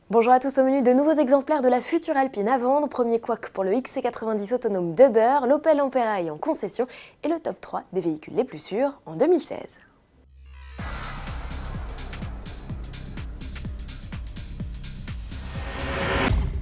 Bonjour à tous, au menu de nouveaux exemplaires de la future Alpine à vendre, premier couac pour le XC90 autonome de Uber, l'Opel Ampera en concession et le top 3 des véhicules les plus sûrs en 2016.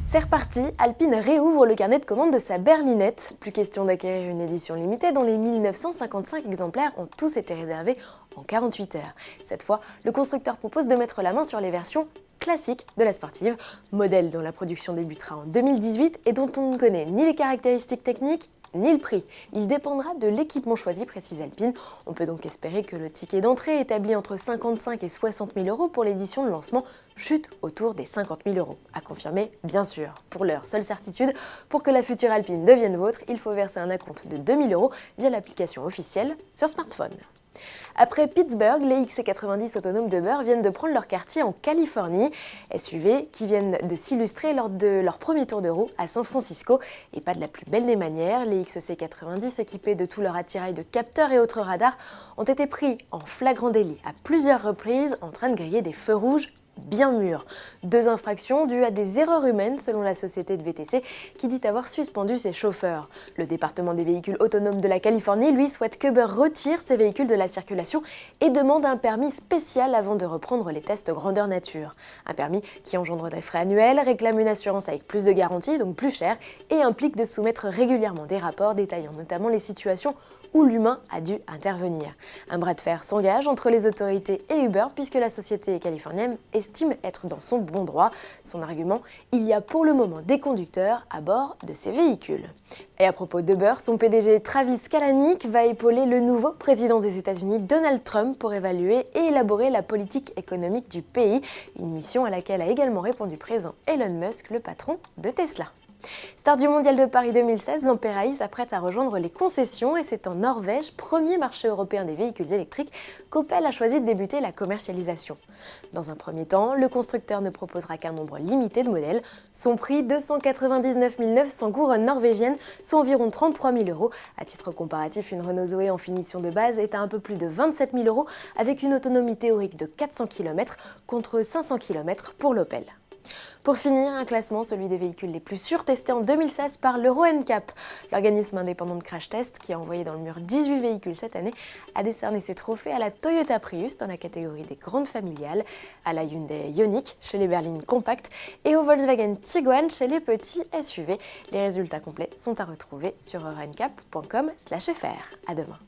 C'est reparti, Alpine réouvre le carnet de commandes de sa berlinette. Plus question d'acquérir une édition limitée dont les 1955 exemplaires ont tous été réservés en 48 heures. Cette fois, le constructeur propose de mettre la main sur les versions classiques de la sportive, modèle dont la production débutera en 2018 et dont on ne connaît ni les caractéristiques techniques ni le prix. Il dépendra de l'équipement choisi, précise Alpine. On peut donc espérer que le ticket d'entrée établi entre 55 et 60 000 euros pour l'édition de lancement chute autour des 50 000 euros. À confirmer, bien sûr. Pour l'heure, seule certitude, pour que la future Alpine devienne vôtre, il faut verser un acompte de 2 000 euros via l'application officielle sur smartphone. Après Pittsburgh, les XC90 autonomes d'Uber viennent de prendre leur quartier en Californie. SUV qui viennent de s'illustrer lors de leur premier tour de roue à San Francisco. Et pas de la plus belle des manières, les XC90 équipés de tout leur attirail de capteurs et autres radars ont été pris en flagrant délit à plusieurs reprises en train de griller des feux rouges bien mûrs. 2 infractions dues à des erreurs humaines selon la société de VTC qui dit avoir suspendu ses chauffeurs. Le département des véhicules autonomes de la Californie, lui, souhaite qu'Uber retire ses véhicules de la circulation et demande un permis spécial avant de reprendre les tests grandeur nature. Un permis qui engendre des frais annuels, réclame une assurance avec plus de garanties, donc plus cher, et implique de soumettre régulièrement des rapports détaillant notamment les situations où l'humain a dû intervenir. Un bras de fer s'engage entre les autorités et Uber puisque la société californienne estime être dans son bon droit. Son argument, il y a pour le moment des conducteurs à bord de ces véhicules. Et à propos d'Uber, son PDG Travis Kalanick va épauler le nouveau président des États-Unis Donald Trump pour évaluer et élaborer la politique économique du pays, une mission à laquelle a également répondu présent Elon Musk, le patron de Tesla. Star du Mondial de Paris 2016, l'Ampera s'apprête à rejoindre les concessions et c'est en Norvège, premier marché européen des véhicules électriques, qu'Opel a choisi de débuter la commercialisation. Dans un premier temps, le constructeur ne proposera qu'un nombre limité de modèles. Son prix, 299 900 couronnes norvégiennes, soit environ 33 000 euros. À titre comparatif, une Renault Zoé en finition de base est à un peu plus de 27 000 euros avec une autonomie théorique de 400 km contre 500 km pour l'Opel. Pour finir, un classement, celui des véhicules les plus sûrs testés en 2016 par l'Euro NCAP. L'organisme indépendant de crash test, qui a envoyé dans le mur 18 véhicules cette année, a décerné ses trophées à la Toyota Prius dans la catégorie des grandes familiales, à la Hyundai Ioniq chez les berlines compactes et au Volkswagen Tiguan chez les petits SUV. Les résultats complets sont à retrouver sur euroncap.com/fr. À demain.